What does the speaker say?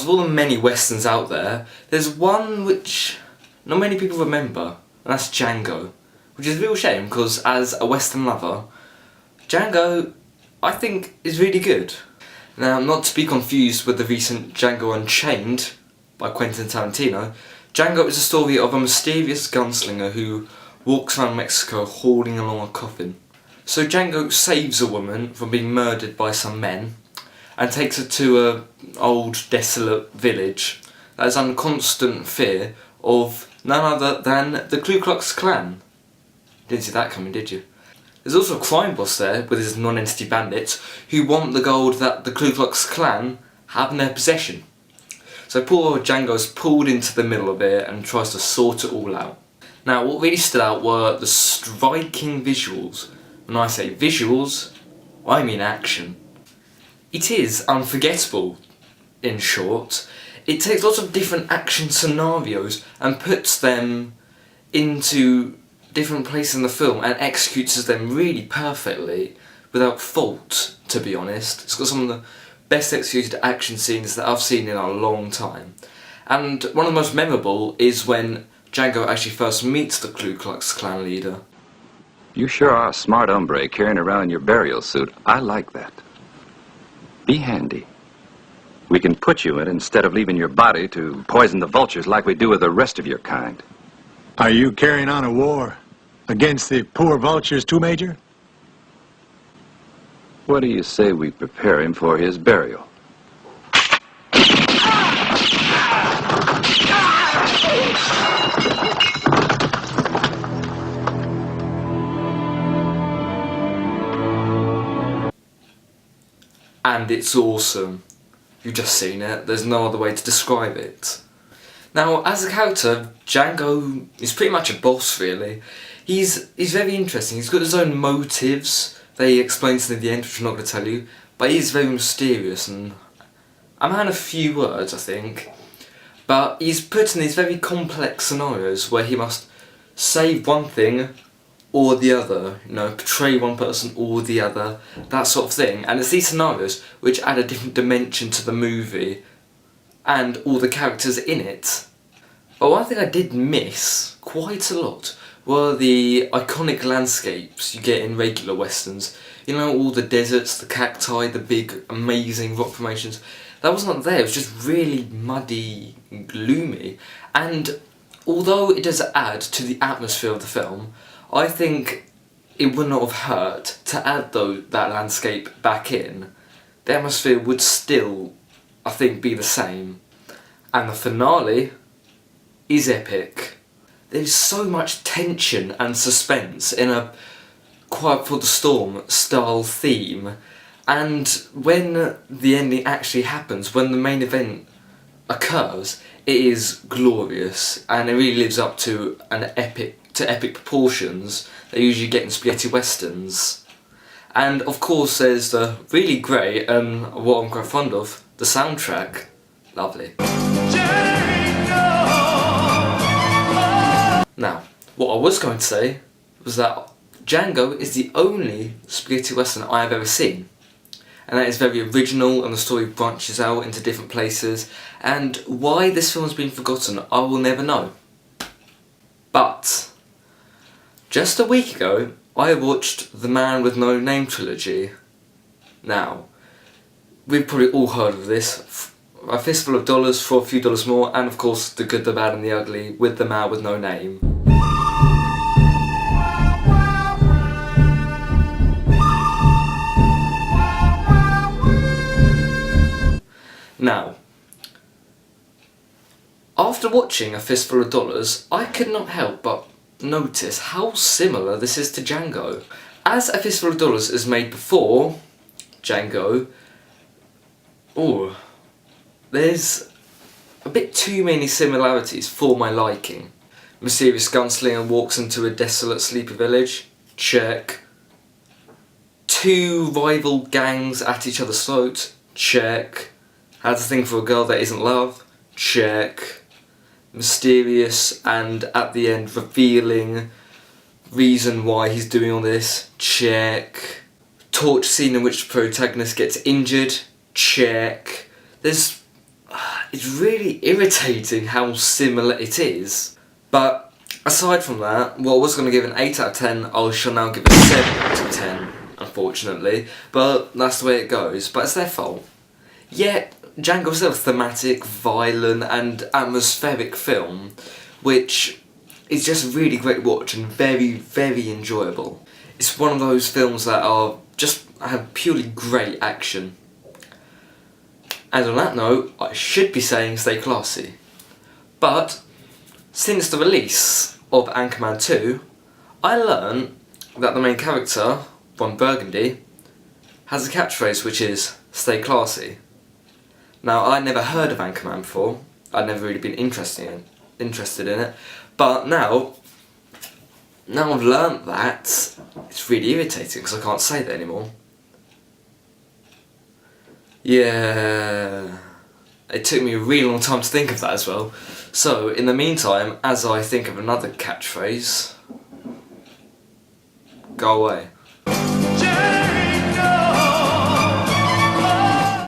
of all the many westerns out there, there's one which not many people remember, and that's Django. Which is a real shame, because as a western lover, Django, I think, is really good. Now, not to be confused with the recent Django Unchained by Quentin Tarantino, Django is a story of a mysterious gunslinger who walks around Mexico hauling along a coffin. So Django saves a woman from being murdered by some men and takes her to an old desolate village that is under constant fear of none other than the Ku Klux Klan. Didn't see that coming, did you? There's also a crime boss there with his non-entity bandits who want the gold that the Ku Klux Klan have in their possession. So poor Django's pulled into the middle of it and tries to sort it all out. Now, what really stood out were the striking visuals. When I say visuals, I mean action. It is unforgettable, in short. It takes lots of different action scenarios and puts them into different places in the film and executes them really perfectly, without fault, to be honest. It's got some of the best executed action scenes that I've seen in a long time. And one of the most memorable is when Django actually first meets the Ku Klux Klan leader. You sure are a smart hombre carrying around your burial suit. I like that. Be handy. We can put you in instead of leaving your body to poison the vultures like we do with the rest of your kind. Are you carrying on a war against the poor vultures too, Major? What do you say we prepare him for his burial? And it's awesome. You've just seen it, there's no other way to describe it. Now, as a character, Django is pretty much a boss, really. He's very interesting, he's got his own motives that he explains in the end, which I'm not going to tell you, but he's very mysterious and a man of few words, I think. But he's put in these very complex scenarios where he must save one thing or the other, you know, portray one person or the other, that sort of thing. And it's these scenarios which add a different dimension to the movie and all the characters in it. But one thing I did miss quite a lot were the iconic landscapes you get in regular westerns. You know, all the deserts, the cacti, the big amazing rock formations. That wasn't there, it was just really muddy and gloomy. And although it does add to the atmosphere of the film, I think it would not have hurt to add that landscape back in. The atmosphere would still, I think, be the same. And the finale is epic. There's so much tension and suspense in a Quiet Before the Storm style theme, and when the ending actually happens, when the main event occurs, it is glorious and it really lives up to epic proportions that you usually get in spaghetti westerns. And of course there's the really great, what I'm quite fond of, the soundtrack. Lovely. Now, what I was going to say was that Django is the only spaghetti western I have ever seen. And that is very original and the story branches out into different places, and why this film has been forgotten I will never know. But just a week ago I watched The Man with No Name trilogy. Now, we've probably all heard of this. A Fistful of Dollars for a Few Dollars More, and of course The Good, the Bad and the Ugly with The Man with No Name. Now, after watching A Fistful of Dollars, I could not help but notice how similar this is to Django. As A Fistful of Dollars is made before Django, there's a bit too many similarities for my liking. Mysterious gunslinger walks into a desolate sleepy village, check. Two rival gangs at each other's throats, check. Has a thing for a girl that isn't love, check. Mysterious and at the end revealing reason why he's doing all this, check. Torture scene in which the protagonist gets injured, check. There's it's really irritating how similar it is. But aside from that, what I was going to give an 8 out of 10, I shall now give a 7 out of 10, unfortunately. But that's the way it goes, but it's their fault. Yet, Django's still a thematic, violent and atmospheric film, which is just really great to watch and very, very enjoyable. It's one of those films that are just have purely great action. And on that note, I should be saying stay classy. But since the release of Anchorman 2, I learned that the main character, Ron Burgundy, has a catchphrase which is stay classy. Now, I'd never heard of Anchorman before. I'd never really been interested in it. But now I've learnt that, it's really irritating because I can't say that anymore. Yeah, it took me a really long time to think of that as well. So, in the meantime, as I think of another catchphrase, go away.